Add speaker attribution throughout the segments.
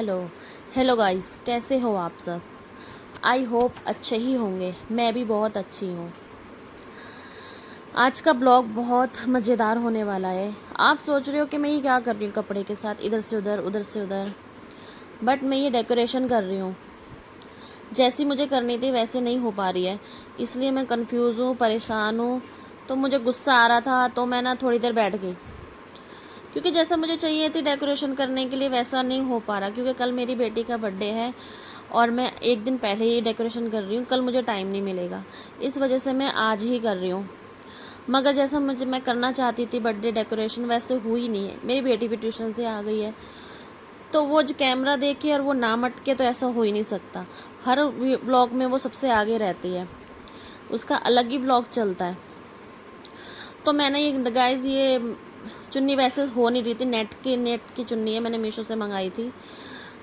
Speaker 1: Hello hello guys, कैसे हो आप सब। आई होप अच्छे ही होंगे। मैं भी बहुत अच्छी हूँ। आज का ब्लॉग बहुत मज़ेदार होने वाला है। आप सोच रहे हो कि मैं ये क्या कर रही हूँ कपड़े के साथ, इधर से उधर उधर से उधर। बट मैं ये डेकोरेशन कर रही हूँ। जैसी मुझे करनी थी वैसे नहीं हो पा रही है, इसलिए मैं कंफ्यूज हूँ, परेशान हूँ। तो मुझे गुस्सा आ रहा था, तो मैं ना थोड़ी देर बैठ गई, क्योंकि जैसा मुझे चाहिए थी डेकोरेशन करने के लिए वैसा नहीं हो पा रहा। क्योंकि कल मेरी बेटी का बर्थडे है और मैं एक दिन पहले ही डेकोरेशन कर रही हूँ। कल मुझे टाइम नहीं मिलेगा, इस वजह से मैं आज ही कर रही हूँ। मगर जैसा मैं करना चाहती थी बर्थडे डेकोरेशन, वैसे हुई नहीं है। मेरी बेटी भी ट्यूशन से आ गई है, तो वो जो कैमरा देखे और वो ना मटके, तो ऐसा हो ही नहीं सकता। हर ब्लॉग में वो सबसे आगे रहती है, उसका अलग ही ब्लॉग चलता है। तो मैंने ये गाइस, ये चुन्नी वैसे हो नहीं रही थी, नेट की चुन्नी है, मैंने मीशो से मंगाई थी।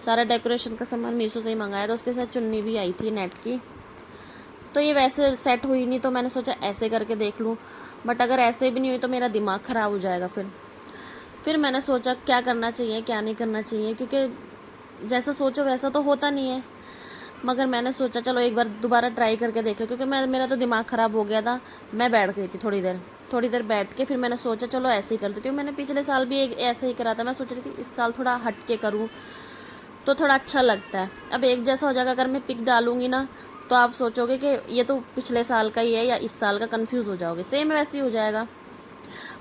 Speaker 1: सारा डेकोरेशन का सामान मीशो से ही मंगाया था, उसके साथ चुन्नी भी आई थी नेट की। तो ये वैसे सेट हुई नहीं, तो मैंने सोचा ऐसे करके देख लूँ। बट अगर ऐसे भी नहीं हुई तो मेरा दिमाग ख़राब हो जाएगा। फिर मैंने सोचा क्या करना चाहिए क्या नहीं करना चाहिए, क्योंकि जैसा सोचो वैसा तो होता नहीं है। मगर मैंने सोचा चलो एक बार दोबारा ट्राई करके देख लो, क्योंकि मेरा तो दिमाग ख़राब हो गया था। मैं बैठ गई थी थोड़ी देर बैठ के। फिर मैंने सोचा चलो ऐसे ही कर दो, क्योंकि मैंने पिछले साल भी एक ऐसे ही करा था। मैं सोच रही थी इस साल थोड़ा हट के करूँ तो थोड़ा अच्छा लगता है। अब एक जैसा हो जाएगा, अगर मैं पिक डालूंगी ना तो आप सोचोगे कि ये तो पिछले साल का ही है या इस साल का, कंफ्यूज हो जाओगे। सेम वैसे ही हो जाएगा।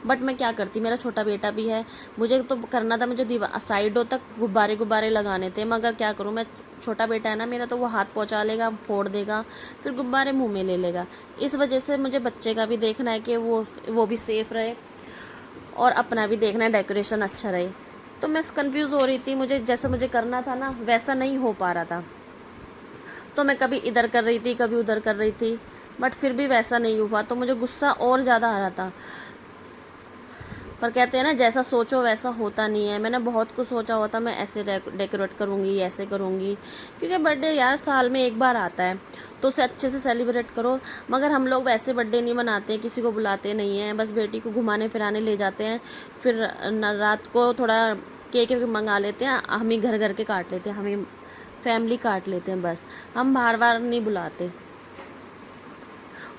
Speaker 1: बट मैं क्या करती, मेरा छोटा बेटा भी है, मुझे तो करना था। मुझे साइडों तक गुब्बारे गुब्बारे लगाने थे, मगर क्या करूँ मैं, छोटा बेटा है ना मेरा, तो वो हाथ पहुँचा लेगा, फोड़ देगा, फिर गुब्बारे मुंह में ले लेगा। इस वजह से मुझे बच्चे का भी देखना है कि वो भी सेफ़ रहे, और अपना भी देखना है डेकोरेशन अच्छा रहे। तो मैं कंफ्यूज हो रही थी, मुझे जैसा मुझे करना था ना वैसा नहीं हो पा रहा था। तो मैं कभी इधर कर रही थी कभी उधर कर रही थी, बट फिर भी वैसा नहीं हुआ, तो मुझे गुस्सा और ज़्यादा आ रहा था। पर कहते हैं ना, जैसा सोचो वैसा होता नहीं है। मैंने बहुत कुछ सोचा हुआ था, मैं ऐसे डेकोरेट करूँगी, ऐसे करूँगी, क्योंकि बर्थडे यार साल में एक बार आता है, तो उसे अच्छे से सेलिब्रेट करो। मगर हम लोग वैसे बर्थडे नहीं मनाते, किसी को बुलाते नहीं हैं, बस बेटी को घुमाने फिराने ले जाते हैं। फिर रात को थोड़ा केक मंगा लेते हैं, हम ही घर घर के काट लेते हैं, हम ही फैमिली काट लेते हैं, बस हम बार बार नहीं बुलाते।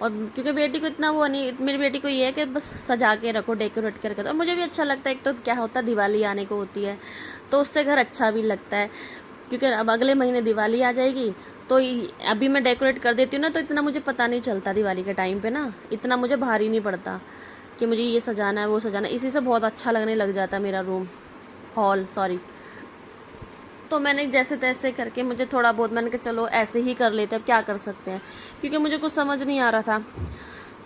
Speaker 1: और क्योंकि बेटी को इतना वो नहीं, मेरी बेटी को ये है कि बस सजा के रखो, डेकोरेट करके। और मुझे भी अच्छा लगता है। एक तो क्या होता है, दिवाली आने को होती है, तो उससे घर अच्छा भी लगता है। क्योंकि अब अगले महीने दिवाली आ जाएगी, तो अभी मैं डेकोरेट कर देती हूँ ना, तो इतना मुझे पता नहीं चलता दिवाली के टाइम पे ना, इतना मुझे भारी नहीं पड़ता कि मुझे ये सजाना है वो सजाना है। इसी से बहुत अच्छा लगने लग जाता है मेरा रूम, हॉल सॉरी। तो मैंने जैसे तैसे करके, मुझे थोड़ा बहुत, मैंने कहा चलो ऐसे ही कर लेते हैं, अब क्या कर सकते हैं। क्योंकि मुझे कुछ समझ नहीं आ रहा था,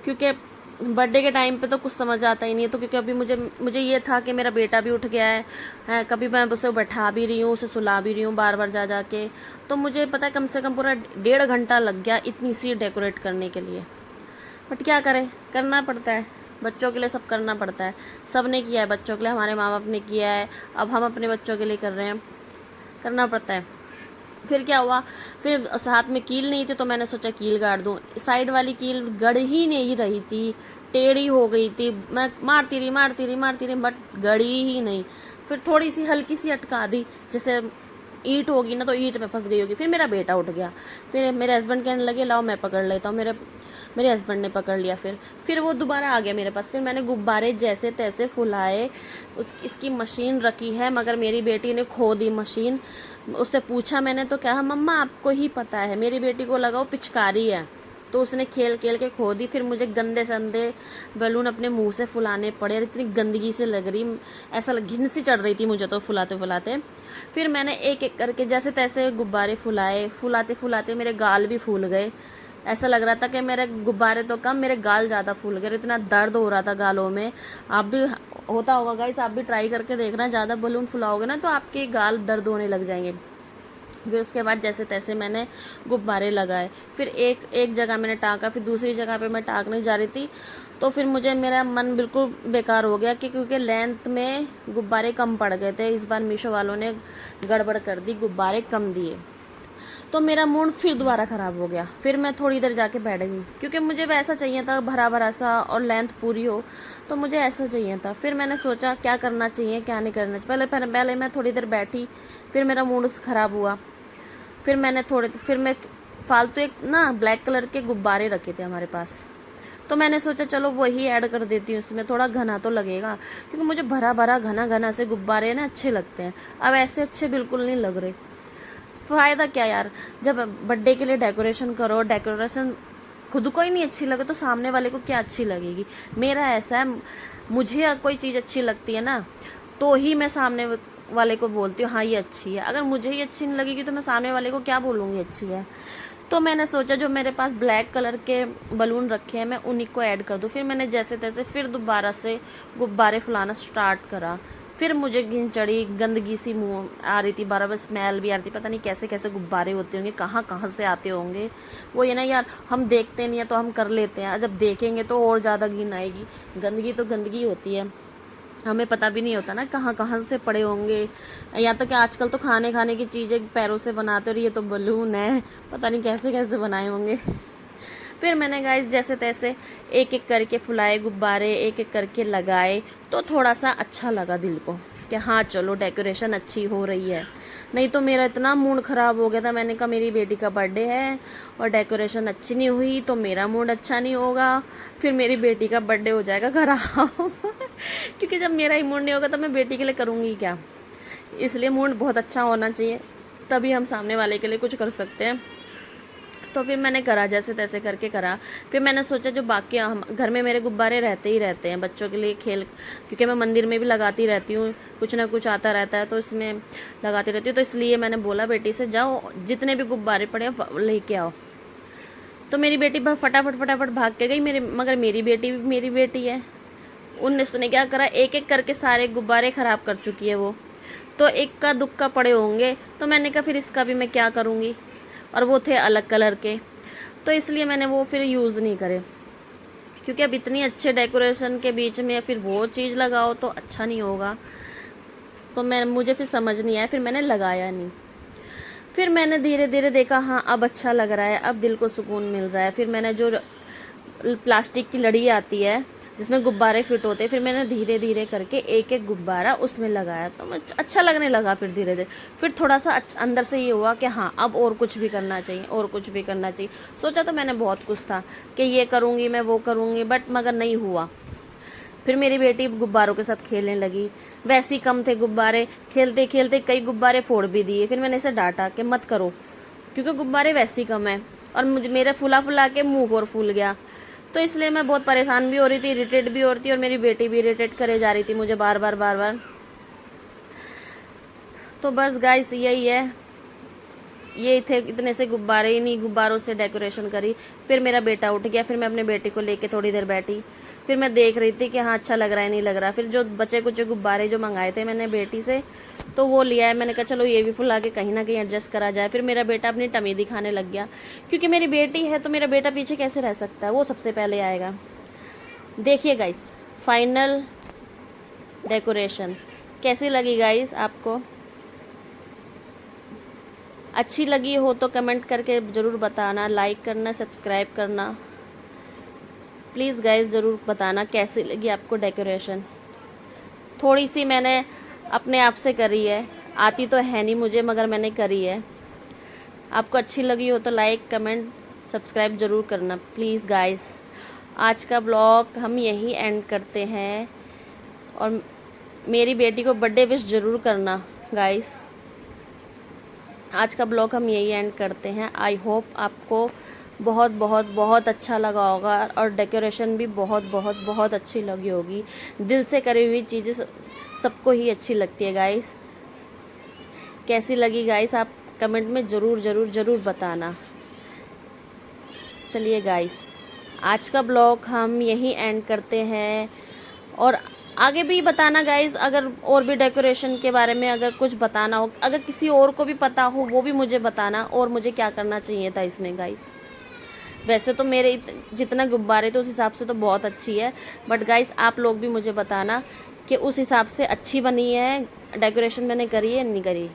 Speaker 1: क्योंकि बर्थडे के टाइम पे तो कुछ समझ आता ही नहीं है। तो क्योंकि अभी मुझे ये था कि मेरा बेटा भी उठ गया है, कभी मैं उसे बैठा भी रही हूँ, उसे सुला भी रही हूँ बार बार जा जा के। तो मुझे पता है कम से कम पूरा 1.5 घंटा लग गया इतनी सी डेकोरेट करने के लिए। बट क्या करें, करना पड़ता है, बच्चों के लिए सब करना पड़ता है। सब ने किया है बच्चों के लिए, हमारे माँ बाप ने किया है, अब हम अपने बच्चों के लिए कर रहे हैं, करना पड़ता है। फिर क्या हुआ, फिर साथ में कील नहीं थी, तो मैंने सोचा कील गाड़ दूँ। साइड वाली कील गड़ ही नहीं रही थी, टेढ़ी हो गई थी। मैं मारती रही बट गड़ी ही नहीं। फिर थोड़ी सी हल्की सी अटका दी, जैसे ईंट होगी ना, तो ईंट में फंस गई होगी। फिर मेरा बेटा उठ गया, फिर मेरे हस्बैंड कहने लगे लाओ मैं पकड़ लेता हूँ। मेरे हस्बैंड ने पकड़ लिया। फिर वो दोबारा आ गया मेरे पास। फिर मैंने गुब्बारे जैसे तैसे फुलाए। इसकी मशीन रखी है, मगर मेरी बेटी ने खो दी मशीन। उससे पूछा मैंने, तो क्या मम्मा आपको ही पता है। मेरी बेटी को लगा वो पिचकारी है, तो उसने खेल खेल के खो दी। फिर मुझे गंदे संदे बैलून अपने मुंह से फुलाने पड़े, और इतनी गंदगी से लग रही, ऐसा घिन सी चढ़ रही थी मुझे तो फुलाते फुलाते। फिर मैंने एक एक करके जैसे तैसे गुब्बारे फुलाए। फुलाते फुलाते मेरे गाल भी फूल गए। ऐसा लग रहा था कि मेरे गुब्बारे तो कम, मेरे गाल ज़्यादा फूल गए, इतना दर्द हो रहा था गालों में। आप भी होता होगा गाइस, आप भी ट्राई करके देखना, ज़्यादा बलून फुलाओगे ना तो आपके गाल दर्द होने लग जाएंगे। फिर उसके बाद जैसे तैसे मैंने गुब्बारे लगाए। फिर एक एक जगह मैंने टाँका, फिर दूसरी जगह पे मैं टाँकने जा रही थी, तो फिर मुझे मेरा मन बिल्कुल बेकार हो गया कि क्योंकि लेंथ में गुब्बारे कम पड़ गए थे। इस बार मीशो वालों ने गड़बड़ कर दी, गुब्बारे कम दिए। तो मेरा मूड फिर दोबारा ख़राब हो गया। फिर मैं थोड़ी देर जाके बैठ गई, क्योंकि मुझे वैसा चाहिए था, भरा भरा सा और लेंथ पूरी हो, तो मुझे ऐसा चाहिए था। फिर मैंने सोचा क्या करना चाहिए क्या नहीं करना चाहिए। पहले मैं थोड़ी देर बैठी, फिर मेरा मूड ख़राब हुआ। फिर मैं फालतू एक ना ब्लैक कलर के गुब्बारे रखे थे हमारे पास, तो मैंने सोचा चलो वही ऐड कर देती हूँ, उसमें थोड़ा घना तो लगेगा, क्योंकि मुझे भरा भरा घना घना से गुब्बारे ना अच्छे लगते हैं। अब ऐसे अच्छे बिल्कुल नहीं लग रहे। फ़ायदा क्या यार, जब बर्थडे के लिए डेकोरेशन करो, डेकोरेशन खुद को ही नहीं अच्छी लगे तो सामने वाले को क्या अच्छी लगेगी। मेरा ऐसा है, मुझे कोई चीज़ अच्छी लगती है ना, तो ही मैं सामने वाले को बोलती हूँ हाँ ये अच्छी है। अगर मुझे ही अच्छी नहीं लगेगी तो मैं सामने वाले को क्या बोलूँगी अच्छी है। तो मैंने सोचा जो मेरे पास ब्लैक कलर के बलून रखे हैं मैं उन्हीं को ऐड कर दूँ। फिर मैंने जैसे तैसे फिर दोबारा से गुब्बारे फुलाना स्टार्ट करा। फिर मुझे घिन चढ़ी, गंदगी सी मुँह आ रही थी, बार बार स्मेल भी आ रही थी। पता नहीं कैसे कैसे गुब्बारे होते होंगे, कहाँ कहाँ से आते होंगे। वो ये ना यार, हम देखते नहीं है तो हम कर लेते हैं, जब देखेंगे तो और ज़्यादा घिन आएगी। गंदगी तो गंदगी होती है, हमें पता भी नहीं होता ना कहाँ कहाँ से पड़े होंगे। या तो क्या आजकल तो खाने खाने की चीज़ें पैरों से बनाते, और ये तो बलून है, पता नहीं कैसे कैसे बनाए होंगे। फिर मैंने गाइस जैसे तैसे एक एक करके फुलाए गुब्बारे, एक एक करके लगाए, तो थोड़ा सा अच्छा लगा दिल को कि हाँ चलो डेकोरेशन अच्छी हो रही है। नहीं तो मेरा इतना मूड ख़राब हो गया था। मैंने कहा मेरी बेटी का बर्थडे है और डेकोरेशन अच्छी नहीं हुई तो मेरा मूड अच्छा नहीं होगा, फिर मेरी बेटी का बर्थडे हो जाएगा ख़राब। क्योंकि जब मेरा ही मूड नहीं होगा तो मैं बेटी के लिए करूँगी क्या। इसलिए मूड बहुत अच्छा होना चाहिए, तभी हम सामने वाले के लिए कुछ कर सकते हैं। तो फिर मैंने करा, जैसे तैसे करके करा। फिर मैंने सोचा जो बाकी हम घर में मेरे गुब्बारे रहते ही रहते हैं बच्चों के लिए खेल, क्योंकि मैं मंदिर में भी लगाती रहती हूँ, कुछ ना कुछ आता रहता है तो इसमें लगाती रहती हूँ। तो इसलिए मैंने बोला बेटी से जाओ जितने भी गुब्बारे पड़े लेके आओ। तो मेरी बेटी फटाफट फटाफट भाग के गई, मगर मेरी बेटी भी मेरी बेटी है, उसने क्या करा, एक एक करके सारे गुब्बारे ख़राब कर चुकी है वो। तो एक का दुक्का पड़े होंगे, तो मैंने कहा फिर इसका भी मैं क्या करूँगी, और वो थे अलग कलर के, तो इसलिए मैंने वो फिर यूज़ नहीं करे। क्योंकि अब इतनी अच्छे डेकोरेशन के बीच में फिर वो चीज़ लगाओ तो अच्छा नहीं होगा। तो मुझे फिर समझ नहीं आया, फिर मैंने लगाया नहीं। फिर मैंने धीरे धीरे देखा हाँ अब अच्छा लग रहा है, अब दिल को सुकून मिल रहा है। फिर मैंने जो प्लास्टिक की लड़ी आती है जिसमें गुब्बारे फिट होते हैं, फिर मैंने धीरे धीरे करके एक एक गुब्बारा उसमें लगाया, तो अच्छा लगने लगा। फिर धीरे धीरे फिर थोड़ा सा अंदर से ये हुआ कि हाँ अब और कुछ भी करना चाहिए, और कुछ भी करना चाहिए। सोचा तो मैंने बहुत कुछ था कि ये करूँगी मैं, वो करूँगी, बट मगर नहीं हुआ। फिर मेरी बेटी गुब्बारों के साथ खेलने लगी, वैसे ही कम थे गुब्बारे, खेलते खेलते कई गुब्बारे फोड़ भी दिए। फिर मैंने इसे डांटा कि मत करो, क्योंकि गुब्बारे वैसे ही कम है, और मेरे फुला फुला के मुंह और फूल गया। तो इसलिए मैं बहुत परेशान भी हो रही थी, इरिटेट भी हो रही थी, और मेरी बेटी भी इरिटेट करे जा रही थी मुझे बार बार बार बार। तो बस गाइस यही है, ये थे इतने से गुब्बारे, इन्हीं गुब्बारों से डेकोरेशन करी। फिर मेरा बेटा उठ गया, फिर मैं अपने बेटे को लेके थोड़ी देर बैठी। फिर मैं देख रही थी कि हाँ अच्छा लग रहा है नहीं लग रहा। फिर जो बचे कुछ गुब्बारे जो मंगाए थे मैंने बेटी से, तो वो लिया है। मैंने कहा चलो ये भी फुला के कहीं ना कहीं एडजस्ट करा जाए। फिर मेरा बेटा अपनी टमी दिखाने लग गया, क्योंकि मेरी बेटी है तो मेरा बेटा पीछे कैसे रह सकता है, वो सबसे पहले आएगा। देखिए गाइस फाइनल डेकोरेशन कैसी लगी गाइस आपको। अच्छी लगी हो तो कमेंट करके ज़रूर बताना, लाइक करना, सब्सक्राइब करना। प्लीज़ गाइस ज़रूर बताना कैसी लगी आपको डेकोरेशन। थोड़ी सी मैंने अपने आप से करी है, आती तो है नहीं मुझे, मगर मैंने करी है। आपको अच्छी लगी हो तो लाइक कमेंट सब्सक्राइब ज़रूर करना प्लीज़ गाइस। आज का ब्लॉग हम यहीं एंड करते हैं, और मेरी बेटी को बर्थडे विश ज़रूर करना गाइस। आज का ब्लॉग हम यही एंड करते हैं। आई होप आपको बहुत बहुत बहुत अच्छा लगा होगा, और डेकोरेशन भी बहुत बहुत बहुत अच्छी लगी होगी। दिल से करी हुई चीज़ें सबको ही अच्छी लगती है गाइस। कैसी लगी गाइस आप कमेंट में ज़रूर ज़रूर ज़रूर बताना। चलिए गाइस आज का ब्लॉग हम यहीं एंड करते हैं, और आगे भी बताना गाइस, अगर और भी डेकोरेशन के बारे में अगर कुछ बताना हो, अगर किसी और को भी पता हो वो भी मुझे बताना, और मुझे क्या करना चाहिए था इसमें गाइस। वैसे तो मेरे जितना गुब्बारे थे उस हिसाब से तो बहुत अच्छी है, बट गाइस आप लोग भी मुझे बताना कि उस हिसाब से अच्छी बनी है डेकोरेशन मैंने करी है नहीं करी।